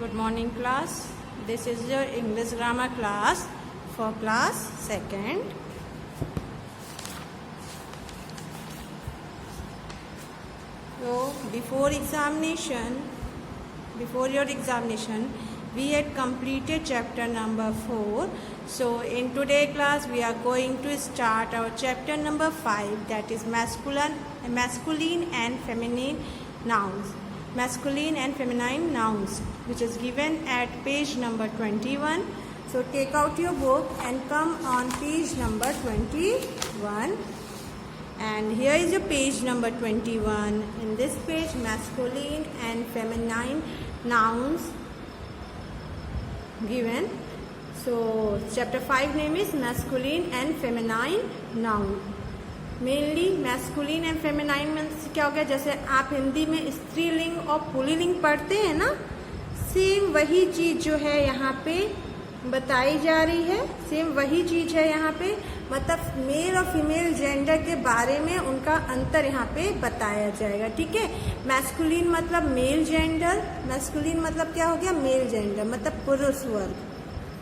Good morning class. This is your English grammar class for class 2nd. So before your examination, we had completed chapter number 4. So in today class, we are going to start our chapter number 5, that is masculine and feminine nouns. Masculine and feminine nouns, which is given at page number 21. So take out your book and come on page number 21. And here is your page number 21. In this page, masculine and feminine nouns given. So chapter 5 name is masculine and feminine noun. Mainly masculine and feminine में क्या हो गया, जैसे आप हिंदी में स्त्रीलिंग और pulling पढ़ते हैं ना, सेम वही चीज़ जो है यहाँ पे बताई जा रही है। सेम वही चीज़ है यहाँ पे, मतलब मेल और फीमेल जेंडर के बारे में उनका अंतर यहाँ पे बताया जाएगा। ठीक है, मैस्कुलिन मतलब मेल जेंडर, मैस्कुलिन मतलब क्या हो गया, मेल जेंडर मतलब पुरुष वर्ग।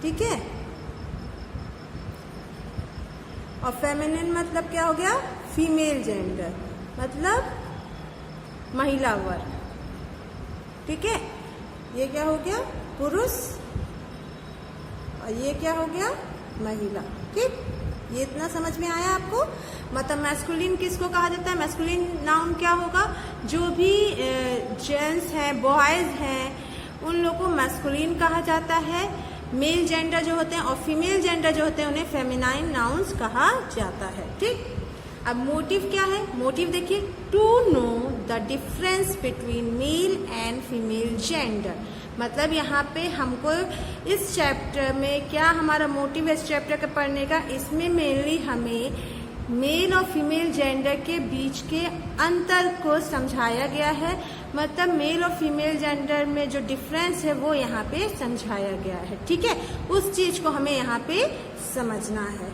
ठीक है, और फेमिनिन मतलब क्या हो गया, फीमेल जेंडर मतलब महिला वर्ग। ठीक है, ये क्या हो गया, पुरुष, और ये क्या हो गया, महिला। ठीक, ये इतना समझ में आया आपको। मतलब मैस्कुलिन किसको कहा जाता है, मैस्कुलिन नाउन क्या होगा, जो भी जेंट्स हैं, बॉयज हैं, उन लोगों को मैस्कुलिन कहा जाता है। मेल जेंडर जो होते हैं और फीमेल जेंडर जो होते हैं उन्हें फेमिनाइन नाउन्स कहा जाता है। ठीक, अब मोटिव क्या है, मोटिव देखिए, to know the difference between male and female gender. मतलब यहाँ पे हमको इस चैप्टर में क्या हमारा मोटिव है इस चैप्टर के पढ़ने का, इसमें मेनली हमें मेल और फीमेल जेंडर के बीच के अंतर को समझाया गया है। मतलब मेल और फीमेल जेंडर में जो डिफरेंस है वो यहाँ पे समझाया गया है। ठीक है, उस चीज को हमें यहाँ पे समझना है।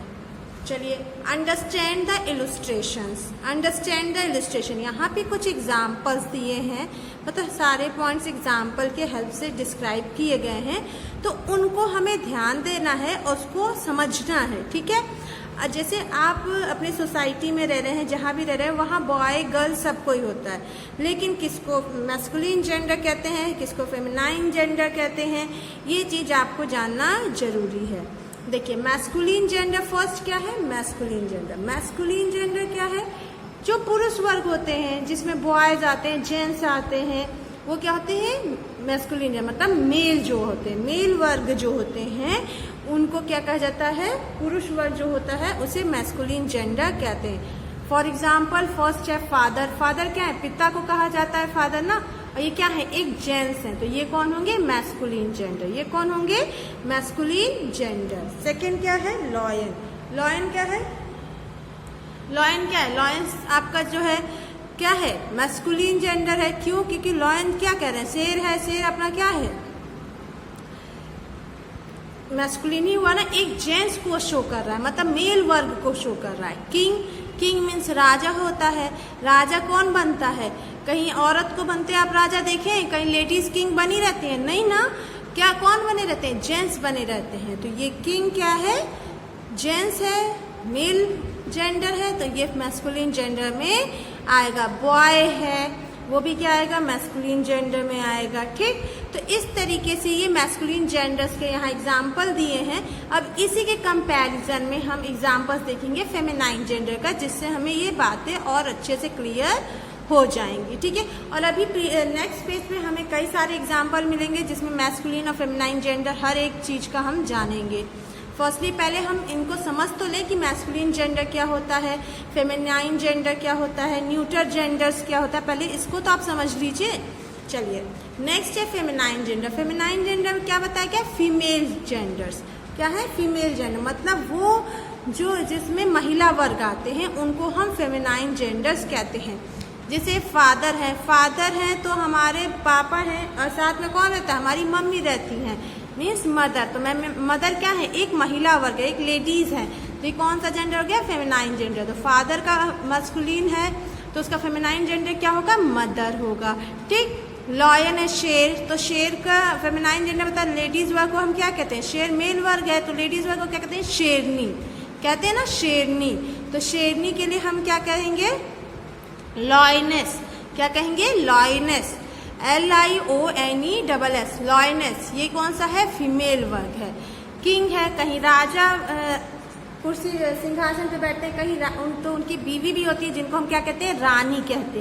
चलिए, understand the illustrations. Understand the illustration, यहाँ पे कुछ एग्जाम्पल्स दिए हैं, मतलब सारे पॉइंट्स एग्जाम्पल के हेल्प से डिस्क्राइब किए गए हैं, तो उनको हमें ध्यान देना है और उसको समझना है। ठीक है, जैसे आप अपनी सोसाइटी में रह रहे हैं, जहाँ भी रह रहे हैं, वहाँ बॉय गर्ल सब कोई होता है, लेकिन किसको मैस्कुलिन जेंडर कहते हैं, किसको फेमिनाइन जेंडर कहते हैं, ये चीज़ आपको जानना जरूरी है। देखिए, मैस्कुलिन जेंडर फर्स्ट क्या है, मैस्कुलिन जेंडर। मैस्कुलिन जेंडर क्या है, जो पुरुष वर्ग होते हैं, जिसमें बॉयज आते हैं, जेंट्स आते हैं, वो क्या होते हैं, मैस्कुलिन जेंडर मतलब मेल जो होते हैं, मेल वर्ग जो होते हैं उनको क्या कहा जाता है, पुरुष वर्ग जो होता है उसे मैस्कुलिन जेंडर कहते हैं। फॉर एग्जाम्पल, फर्स्ट है फादर। फादर क्या है, पिता को कहा जाता है फादर ना, और ये क्या है, एक जेंट्स है, तो ये कौन होंगे, मैस्कुलिन जेंडर। ये कौन होंगे, मैस्कुलिन जेंडर। सेकेंड क्या है, लॉयन। लॉयन क्या है, लॉयन क्या है, लॉयन आपका जो है क्या है, मैस्कुलिन जेंडर है। क्यों, क्योंकि लॉयन क्या कह रहे हैं, शेर है, शेर अपना क्या है, मैस्कुलिन ही हुआ ना, एक जेंट्स को शो कर रहा है, मतलब मेल वर्ग को शो कर रहा है। किंग, किंग मीन्स राजा होता है। राजा कौन बनता है, कहीं औरत को बनते आप राजा देखें, कहीं लेडीज किंग बनी रहती है, नहीं ना, क्या कौन बने रहते हैं, जेंट्स बने रहते हैं। तो ये किंग क्या है, जेंट्स है, मेल जेंडर है, तो ये मैस्कुलिन जेंडर में आएगा। बॉय है, वो भी क्या आएगा, मैस्कुलिन जेंडर में आएगा। ठीक, तो इस तरीके से ये मैस्कुलिन जेंडर्स के यहाँ एग्जाम्पल दिए हैं। अब इसी के कंपैरिजन में हम एग्जाम्पल्स देखेंगे फेमिनाइन जेंडर का, जिससे हमें ये बातें और अच्छे से क्लियर हो जाएंगी। ठीक है, और अभी नेक्स्ट पेज पे हमें कई सारे एग्जाम्पल मिलेंगे जिसमें मैस्कुलिन और फेमिनाइन जेंडर हर एक चीज का हम जानेंगे। फर्स्टली पहले हम इनको समझ तो लें कि मैस्कुलिन जेंडर क्या होता है, फेमिनाइन जेंडर क्या होता है, न्यूट्रल जेंडर्स क्या होता है, पहले इसको तो आप समझ लीजिए। चलिए, नेक्स्ट है फेमिनाइन जेंडर। फेमिनाइन जेंडर में क्या बताया गया, फीमेल जेंडर्स। क्या है, फीमेल जेंडर मतलब वो जो जिसमें महिला वर्ग आते हैं उनको हम फेमिनाइन जेंडर्स कहते हैं। जैसे फादर है, फादर हैं तो हमारे पापा हैं, और साथ में कौन रहता है, हमारी मम्मी रहती हैं, मीन्स मदर। तो मदर क्या है, एक महिला वर्ग है, एक लेडीज है, तो ये कौन सा जेंडर हो गया, फेमिनाइन जेंडर। तो फादर का मैस्कुलिन है तो उसका फेमिनाइन जेंडर क्या होगा, मदर होगा। ठीक, लॉयन है शेर, तो शेर का फेमिनाइन जेंडर बता, लेडीज वर्ग को हम क्या कहते हैं, शेर मेल वर्ग है तो लेडीज वर्ग को क्या कहते हैं, शेरनी कहते हैं ना, शेरनी। तो शेरनी के लिए हम क्या कहेंगे, लॉयनेस। क्या कहेंगे, लॉयनेस, LIONESS, लॉयनेस। ये कौन सा है, फीमेल वर्ग है। किंग है, कहीं राजा कुर्सी सिंहासन पे बैठते हैं, कहीं तो उनकी बीवी भी होती है जिनको हम क्या कहते हैं, रानी कहते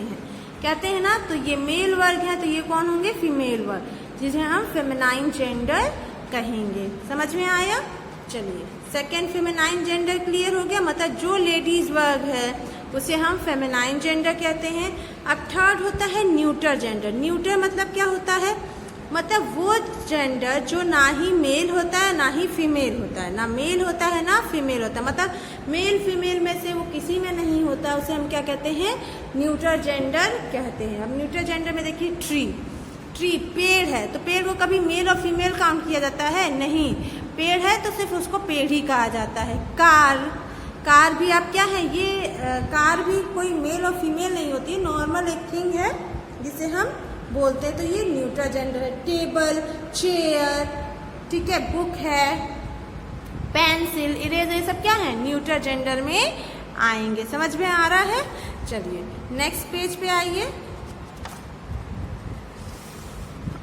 हैं ना। तो ये मेल वर्ग है, तो ये कौन होंगे, फीमेल वर्ग, जिसे हम फेमिनाइन जेंडर कहेंगे। समझ में आया। चलिए सेकेंड फेमिनाइन जेंडर क्लियर हो गया, मतलब जो लेडीज वर्ग है उसे हम फेमिनाइन जेंडर कहते हैं। अब थर्ड होता है न्यूटर जेंडर। न्यूटर मतलब क्या होता है, मतलब वो जेंडर जो ना ही मेल होता है ना ही फीमेल होता है, ना मेल होता है ना फीमेल होता है, मतलब मेल फीमेल में से वो किसी में नहीं होता, उसे हम क्या कहते हैं, न्यूटर जेंडर कहते हैं। अब न्यूटर जेंडर में देखिए ट्री पेड़ है, तो पेड़ को कभी मेल और फीमेल काउंट किया जाता है, नहीं, पेड़ है तो सिर्फ उसको पेड़ ही कहा जाता है। कार भी आप क्या है, ये कार भी कोई मेल और फीमेल नहीं होती, नॉर्मल एक थिंग है जिसे हम बोलते हैं, तो ये न्यूटर जेंडर है। टेबल, चेयर, ठीक है, बुक है, पेंसिल, इरेजर, ये सब क्या है, न्यूटर जेंडर में आएंगे। समझ में आ रहा है। चलिए नेक्स्ट पेज पे आइए।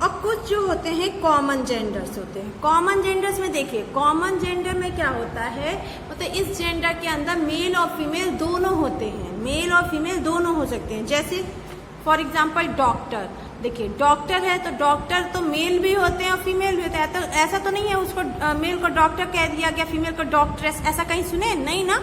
और कुछ जो होते हैं कॉमन जेंडर्स होते हैं। कॉमन जेंडर्स में देखिए, कॉमन जेंडर में क्या होता है, मतलब इस जेंडर के अंदर मेल और फीमेल दोनों होते हैं, मेल और फीमेल दोनों हो सकते हैं। जैसे फॉर एग्जाम्पल डॉक्टर, देखिए डॉक्टर है तो डॉक्टर तो मेल भी होते हैं और फीमेल भी होते हैं, तो ऐसा तो नहीं है उसको मेल को डॉक्टर कह दिया गया, फीमेल को डॉक्ट्रेस, ऐसा कहीं सुने नहीं ना।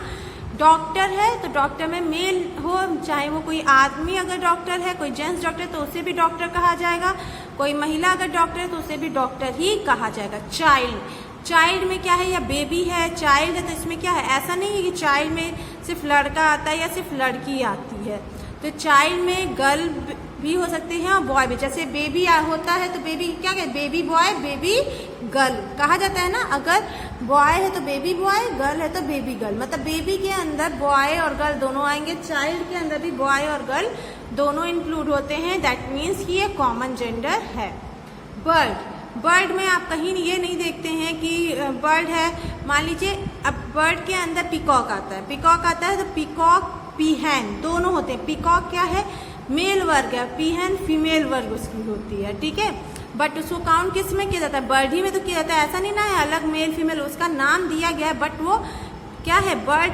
डॉक्टर है तो डॉक्टर में मेल हो, चाहे वो कोई आदमी अगर डॉक्टर है, कोई जेंट्स डॉक्टर तो उसे भी डॉक्टर कहा जाएगा, कोई महिला अगर डॉक्टर है तो उसे भी डॉक्टर ही कहा जाएगा। चाइल्ड में क्या है, या बेबी है, चाइल्ड है, तो इसमें क्या है, ऐसा नहीं है कि चाइल्ड में सिर्फ लड़का आता है या सिर्फ लड़की आती है, तो चाइल्ड में गर्ल भी हो सकते हैं और बॉय भी। जैसे बेबी होता है तो बेबी क्या कहते, बेबी बॉय, बेबी गर्ल कहा जाता है ना। अगर बॉय है तो बेबी बॉय, गर्ल है तो बेबी गर्ल, मतलब बेबी के अंदर बॉय और गर्ल दोनों आएंगे, चाइल्ड के अंदर भी बॉय और गर्ल दोनों इंक्लूड होते हैं। दैट मीन्स कि ये कॉमन जेंडर है। बर्ड में आप कहीं ये नहीं देखते हैं कि बर्ड है, मान लीजिए अब बर्ड के अंदर पिकॉक आता है, तो पिकॉक पीहन दोनों होते हैं। पिकॉक क्या है, मेल वर्ग है, पीहन फीमेल वर्ग उसकी होती है, ठीक है। बट उसको काउंट किस में किया जाता है, बर्ड ही में तो किया जाता है, ऐसा नहीं ना है अलग मेल फीमेल, उसका नाम दिया गया है, बट वो क्या है, बर्ड,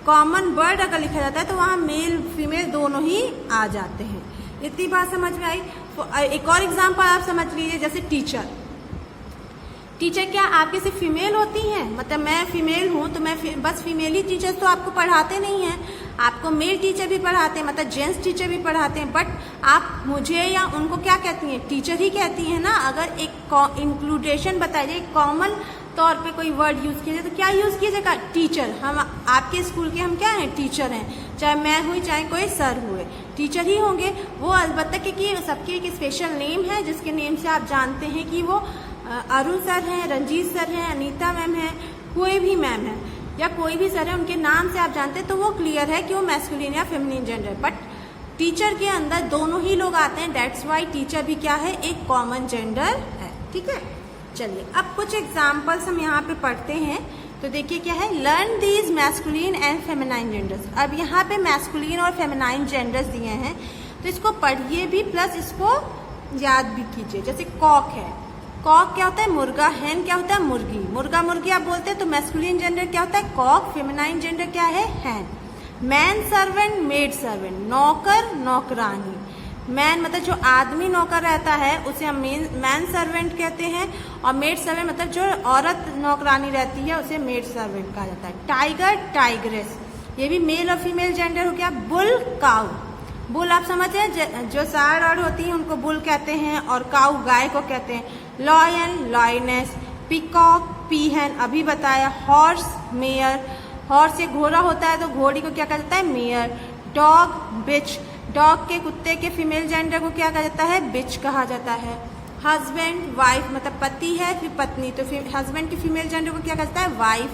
कॉमन बर्ड अगर लिखा जाता है तो वहाँ मेल फीमेल दोनों ही आ जाते हैं। इतनी बात समझ में आई। तो एक और एग्जाम्पल आप समझ लीजिए, जैसे टीचर क्या आपके सिर्फ फीमेल होती हैं, मतलब मैं फीमेल हूँ तो मैं बस फीमेल ही टीचर्स तो आपको पढ़ाते नहीं हैं, आपको मेल टीचर भी पढ़ाते हैं, मतलब जेंट्स टीचर भी पढ़ाते हैं, बट आप मुझे या उनको क्या कहती हैं, टीचर ही कहती हैं ना। अगर एक इंक्लूडेशन बताइए, कॉमन तौर पे कोई वर्ड यूज किया जाए तो क्या यूज किया जाएगा, टीचर। हम आपके स्कूल के हम क्या हैं, टीचर हैं, चाहे मैं हुई चाहे कोई सर हुए, टीचर ही होंगे वो। अलबत्ता क्योंकि सबके एक स्पेशल नेम है जिसके नेम से आप जानते हैं कि वो अरुण सर हैं, रंजीत सर हैं, अनीता मैम है, कोई भी मैम है या कोई भी सर है, उनके नाम से आप जानते हैं तो वो क्लियर है कि वो मैस्कुलिन या फेमिनिन जेंडर। बट टीचर के अंदर दोनों ही लोग आते हैं, दैट्स वाई टीचर भी क्या है, एक कॉमन जेंडर है, ठीक है। चलिए अब कुछ एग्जाम्पल्स हम यहाँ पे पढ़ते हैं, तो देखिए क्या है, learn these masculine and feminine genders. अब यहाँ पे मैस्कुलिन और फेमिनाइन जेंडर्स दिए हैं तो इसको पढ़िए भी प्लस इसको याद भी कीजिए। जैसे कॉक है, कॉक क्या होता है, मुर्गा, हैन क्या होता है, मुर्गी, मुर्गा मुर्गी आप बोलते हैं तो मैस्कुलिन जेंडर क्या होता है, कॉक, फेमिनाइन जेंडर क्या है, हैन। मैन सर्वेंट, मेड सर्वेंट, नौकर नौकरानी। मैन मतलब जो आदमी नौकर रहता है उसे हम मैन सर्वेंट कहते हैं, और मेड सर्वेंट मतलब जो औरत नौकरानी रहती है उसे मेड सर्वेंट कहा जाता है। टाइगर, टाइग्रेस, ये भी मेल और फीमेल जेंडर हो गया। बुल, काउ, बुल आप समझ हैं जो साढ़ और होती है उनको बुल कहते हैं, और काउ गाय को कहते हैं। लॉयन, लॉयनेस, पिकॉक, पीहन अभी बताया। हॉर्स, मेयर, हॉर्स से घोड़ा होता है तो घोड़ी को क्या कहा जाता है, मेयर। डॉग, बिच, डॉग के कुत्ते के फीमेल जेंडर को क्या कहा जाता है, बिच कहा जाता है। हस्बैंड, वाइफ मतलब पति है फिर पत्नी, तो हस्बैंड की फीमेल जेंडर को क्या कहता है, वाइफ।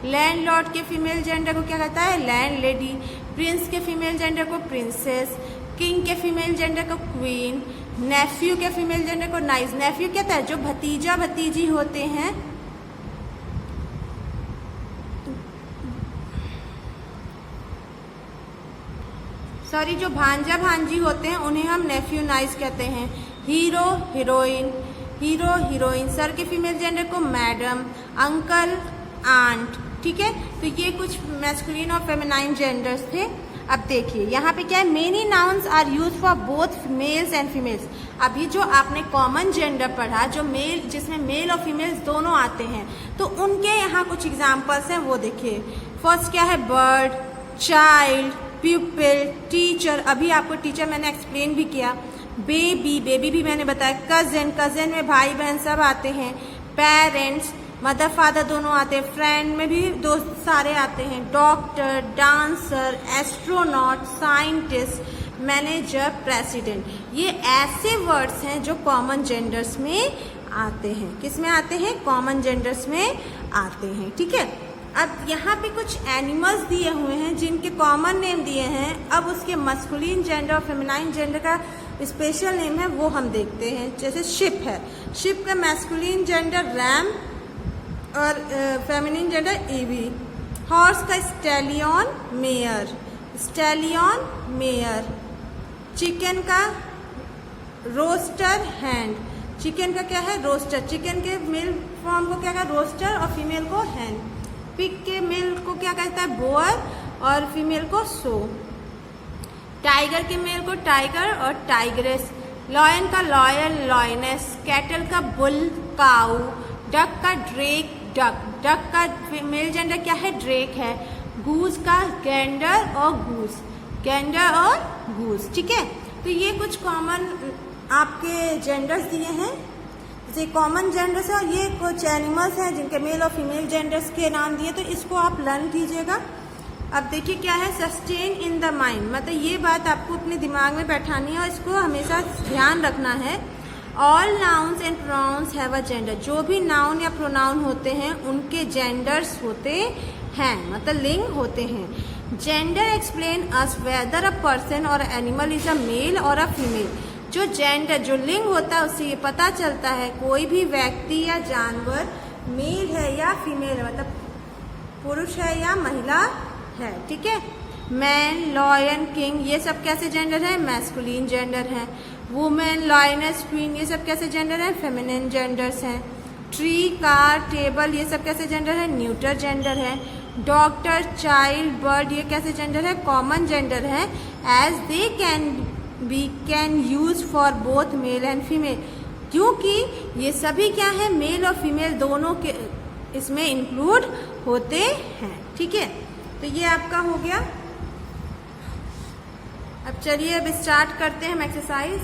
लैंडलॉर्ड के फीमेल जेंडर को क्या कहता है, लैंड लेडी। प्रिंस के फीमेल जेंडर को प्रिंसेस। किंग के फीमेल जेंडर को क्वीन। नेफ्यू के फीमेल जेंडर को नाइस। नेफ्यू क्या था, जो भतीजा भतीजी होते हैं, सॉरी, जो भांजा भांजी होते हैं उन्हें हम नेफ्यू नाइस कहते हैं। Hero heroine, hero heroine. Sir के फीमेल जेंडर को मैडम, अंकल, आंट। ठीक है, तो ये कुछ मैस्कुलिन और फेमिनाइन जेंडर्स थे। अब देखिए यहाँ पे क्या है, many nouns are use for both males and females. अभी जो आपने कॉमन जेंडर पढ़ा, जो मेल, जिसमें मेल और फीमेल्स दोनों आते हैं, तो उनके यहाँ कुछ एग्जाम्पल्स हैं, वो देखिए। फर्स्ट क्या है, बर्ड, चाइल्ड, प्यूपिल, टीचर, अभी आपको टीचर मैंने एक्सप्लेन भी किया। बेबी, बेबी भी मैंने बताया। कजिन, कजिन में भाई बहन सब आते हैं। पेरेंट्स, मदर फादर दोनों आते हैं। फ्रेंड में भी दोस्त सारे आते हैं। Doctor, dancer, astronaut, scientist, manager, president. ये ऐसे वर्ड्स हैं जो कॉमन जेंडर्स में आते हैं। किस में आते हैं, कॉमन जेंडर्स में आते हैं। ठीक है, अब यहाँ पे कुछ एनिमल्स दिए हुए हैं जिनके कॉमन नेम दिए हैं। अब उसके मस्कुलिन जेंडर और फेमिनाइन जेंडर का स्पेशल नेम है, वो हम देखते हैं। जैसे शिप है, शिप का मैस्कुलिन जेंडर रैम और फेमिनिन जेंडर ईवी। हॉर्स का stallion, mayor, stallion, mayor. Chicken का रोस्टर, हैंड। चिकन का क्या है, रोस्टर। चिकन के मेल फॉर्म को क्या कहता है, रोस्टर, और फीमेल को हैंड। पिग के मेल को क्या कहता है, बोअर, और फीमेल को सो। टाइगर के मेल को टाइगर और टाइग्रेस। लॉयन का लॉयल, लॉयनेस। कैटल का बुल, काऊ। डक का ड्रेक, डक। डक का मेल जेंडर क्या है, ड्रेक है। गूस का गैंडर और गूस, गैंडर और गूस। ठीक है, तो ये कुछ कॉमन आपके जेंडर्स दिए हैं, जैसे कॉमन जेंडर्स है। और ये कुछ एनिमल्स हैं जिनके मेल और फीमेल जेंडर्स के नाम दिए, तो इसको आप लर्न कीजिएगा। अब देखिए क्या है, सस्टेन इन द माइंड, मतलब ये बात आपको अपने दिमाग में बैठानी है और इसको हमेशा ध्यान रखना है। All nouns and pronouns have a gender. जो भी नाउन या प्रोनाउन होते हैं उनके जेंडर्स होते हैं, मतलब लिंग होते हैं। Gender explain us whether a person और एनिमल इज अ मेल और अ फीमेल। जो जेंडर, जो लिंग होता है, उससे ये पता चलता है कोई भी व्यक्ति या जानवर मेल है या फीमेल है, मतलब पुरुष है या महिला है। ठीक है, मैन, लॉयन, किंग, ये सब कैसे जेंडर है, मैस्कुलिन जेंडर है। वुमेन, लॉयनेस, क्वीन, ये सब कैसे जेंडर है, फेमिनिन जेंडर्स हैं। ट्री, कार, टेबल, ये सब कैसे जेंडर है, न्यूटर जेंडर है। डॉक्टर, चाइल्ड, बर्ड, ये कैसे जेंडर है, कॉमन जेंडर है। As they can use for both male and female, क्योंकि ये सभी क्या है, मेल और फीमेल दोनों के इसमें इंक्लूड होते हैं। ठीक है, तो ये आपका हो गया। अब चलिए अब स्टार्ट करते हैं हम exercise.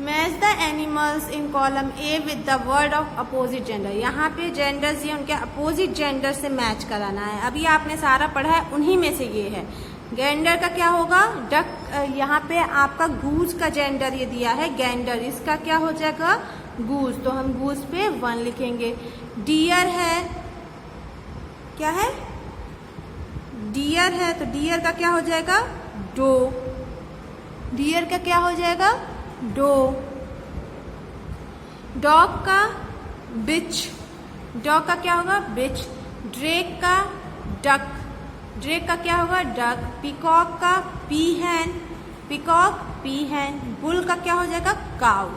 Match the animals in column A with the word of opposite gender. यहाँ पे जेंडर्स ये उनके अपोजिट जेंडर से मैच कराना है। अभी आपने सारा पढ़ा है, उन्हीं में से ये है। गेंडर का क्या होगा, डक। यहाँ पे आपका गूज का जेंडर ये दिया है, गेंडर, इसका क्या हो जाएगा, गूज, तो हम गूज पे 1 लिखेंगे। डियर है, क्या है, डियर है, तो डियर का क्या हो जाएगा, डो। डियर का क्या हो जाएगा, डो। डॉग का बिच, डॉग का क्या होगा, बिच। ड्रेक का डक, ड्रेक का क्या होगा, डक। पीकॉक का पीहैन, पीकॉक, पीहैन। बुल का क्या हो जाएगा, काउ,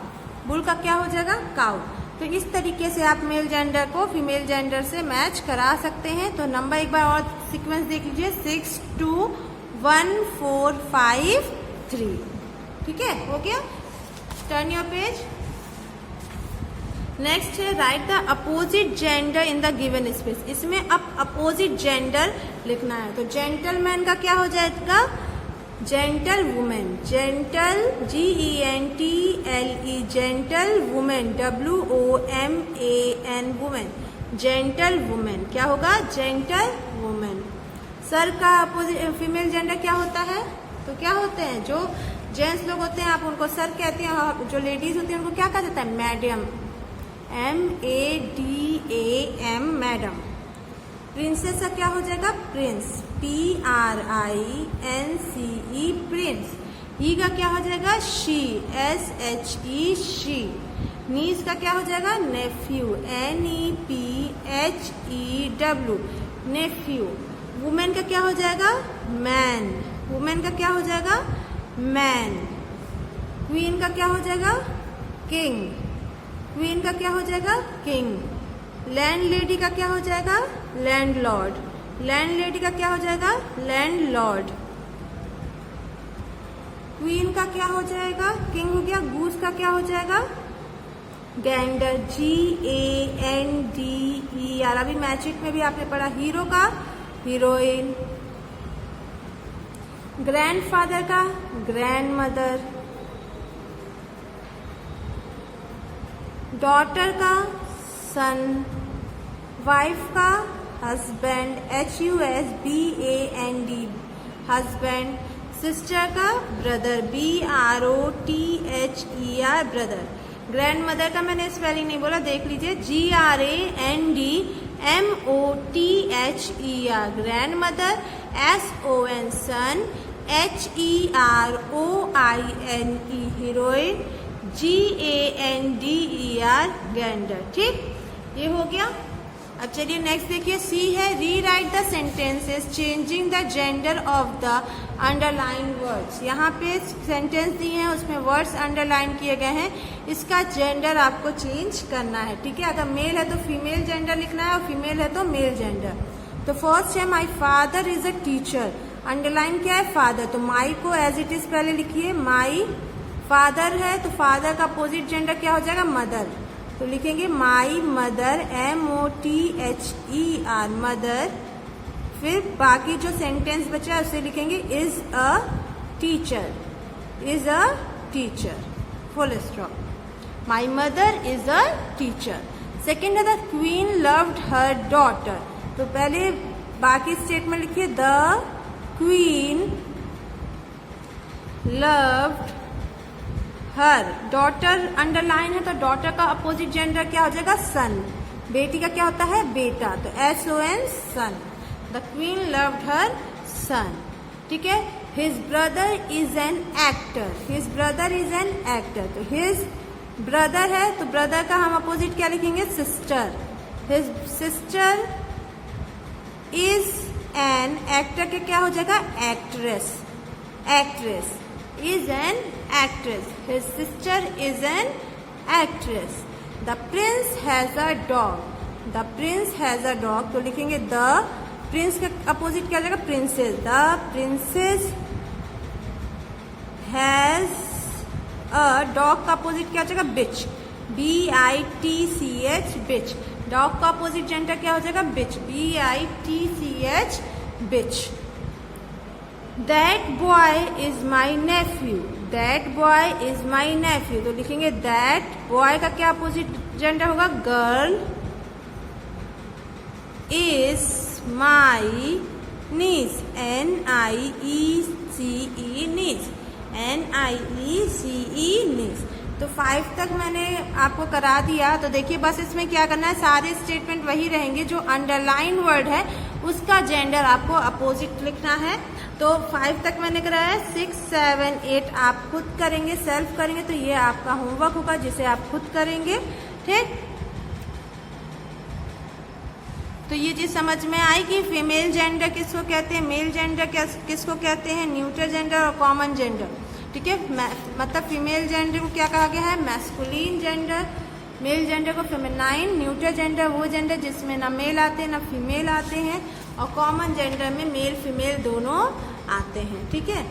बुल का क्या हो जाएगा, काउ। तो इस तरीके से आप मेल जेंडर को फीमेल जेंडर से मैच करा सकते हैं। तो नंबर एक बार और सीक्वेंस देख लीजिए, 6, 2, 1, 4, 5, 3। ठीक है, हो गया। Turn your page. नेक्स्ट है right the opposite gender in the given space. इसमें अब अपोजिट जेंडर लिखना है। तो जेंटलमैन का क्या हो जाएगा, gentle women, gentle, GENTLE, gentle women, WOMAN, women, gentle women, क्या होगा, जेंटल वुमेन। सर का अपोजिट फीमेल जेंडर क्या होता है, तो क्या होते हैं, जो जेंट्स लोग होते हैं आप उनको सर कहते हैं, और जो लेडीज होती हैं उनको क्या कहा जाता है, मैडम, MADAM, मैडम। प्रिंसेस का क्या हो जाएगा, प्रिंस, PRINCE, प्रिंस। ही का क्या हो जाएगा शी, SHE शी। नीस का क्या हो जाएगा नेफ्यू, NEPHEW नेफ्यू। वुमेन का क्या हो जाएगा मैन, वुमेन का क्या हो जाएगा मैन। क्वीन का क्या हो जाएगा किंग, क्वीन का क्या हो जाएगा किंग। लैंडलेडी का क्या हो जाएगा लैंडलॉर्ड, लैंडलेडी का क्या हो जाएगा लैंडलॉर्ड। क्वीन का क्या हो जाएगा किंग हो गया। गूस का क्या हो जाएगा गैंडर, GANDER। अभी मैजिक में भी आपने पढ़ा। हीरो का हीरोइन। ग्रैंडफादर का ग्रैंडमदर। डॉटर का सन। वाइफ का हस्बैंड, HUSBAND हस्बैंड। सिस्टर का brother, BROTHER brother. Grand mother का मैंने स्पेलिंग नहीं बोला, देख लीजिए, GRANDMOTHER ग्रैंड मदर। SON सन। HEROINE heroine. GANDER Gander. ठीक, ये हो गया। अब चलिए नेक्स्ट देखिए, सी है री right the sentences changing the gender of the underline words. यहाँ पे सेंटेंस दिए हैं, उसमें वर्ड्स अंडरलाइन किए गए हैं, इसका जेंडर आपको चेंज करना है। ठीक है, अगर मेल है तो फीमेल जेंडर लिखना है और फीमेल है तो मेल जेंडर। तो फर्स्ट है my father is a teacher. Underline क्या है फादर, तो माई को एज इट इज पहले लिखिए। माई फादर है तो फादर का अपोजिट जेंडर क्या हो जाएगा मदर, तो लिखेंगे माई मदर, MOTHER मदर। फिर बाकी जो सेंटेंस बचा है उसे लिखेंगे is a teacher, is a teacher, full stop. My mother is a teacher. Second है the queen loved her daughter, तो पहले बाकी स्टेटमेंट लिखिए the queen loved her daughter. Underline है तो डॉटर का अपोजिट जेंडर क्या हो जाएगा सन। बेटी का क्या होता है बेटा, तो SON son. The queen loved her son. ठीक है, his brother is an actor, his brother is an actor, तो हिज ब्रदर है तो ब्रदर का हम अपोजिट क्या लिखेंगे sister. His sister is an actor के क्या हो जाएगा actress, actress is an actress. His sister is an actress. The prince has a dog. The prince has a dog. तो लिखेंगे the prince के अपोजिट क्या हो जाएगा princess. The princess has a dog का अपोजिट क्या हो जाएगा bitch. BITCH bitch. Dog का अपोजिट जेंडर क्या हो जाएगा bitch. BITCH bitch. That boy is my nephew. That boy is my nephew. तो लिखेंगे that boy का क्या अपोजिट जेंडर होगा girl is my niece. NIECE niece. NIECE niece. तो 5 तक मैंने आपको करा दिया। तो देखिए बस इसमें क्या करना है, सारे स्टेटमेंट वही रहेंगे, जो अंडरलाइन वर्ड है उसका जेंडर आपको अपोजिट लिखना है। तो 5 तक मैंने कराया, 6, 7, 8 आप खुद करेंगे, सेल्फ करेंगे, तो ये आपका होमवर्क होगा जिसे आप खुद करेंगे। ठीक, तो ये चीज समझ में आई कि फीमेल जेंडर किसको कहते हैं, मेल जेंडर किसको कहते हैं, न्यूट्रल जेंडर और कॉमन जेंडर। ठीक है, मतलब फीमेल जेंडर को क्या कहा गया है मैस्कुलिन जेंडर, मेल जेंडर को फेमिनाइन, न्यूट्रल जेंडर वो जेंडर जिसमें ना मेल आते हैं ना फीमेल आते हैं, और कॉमन जेंडर में मेल फीमेल दोनों आते हैं। ठीक है,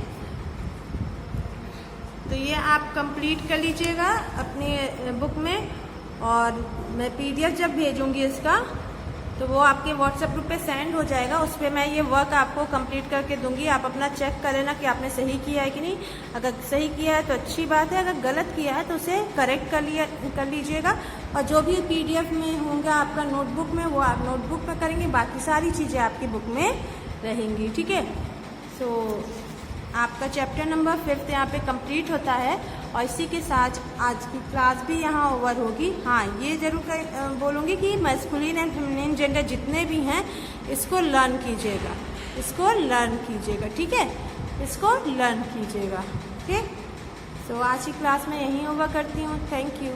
तो ये आप कंप्लीट कर लीजिएगा अपनी बुक में, और मैं PDF जब भेजूंगी इसका तो वो आपके व्हाट्सएप ग्रुप पे सेंड हो जाएगा। उस पर मैं ये वर्क आपको कंप्लीट करके दूंगी, आप अपना चेक कर लेना कि आपने सही किया है कि नहीं। अगर सही किया है तो अच्छी बात है, अगर गलत किया है तो उसे करेक्ट कर लीजिएगा। और जो भी PDF में होंगे आपका नोटबुक में वो आप नोटबुक में करेंगे, बाकी सारी चीज़ें आपकी बुक में रहेंगी। ठीक है, सो आपका चैप्टर नंबर 5 यहाँ पे कंप्लीट होता है, और इसी के साथ आज की क्लास भी यहाँ ओवर होगी। हाँ, ये जरूर बोलूँगी कि मैस्कुलिन एंड फेमिनिन जेंडर जितने भी हैं इसको लर्न कीजिएगा, इसको लर्न कीजिएगा। ठीक है, इसको लर्न कीजिएगा। ओके, सो आज की क्लास में यहीं ओवर करती हूँ। Thank you.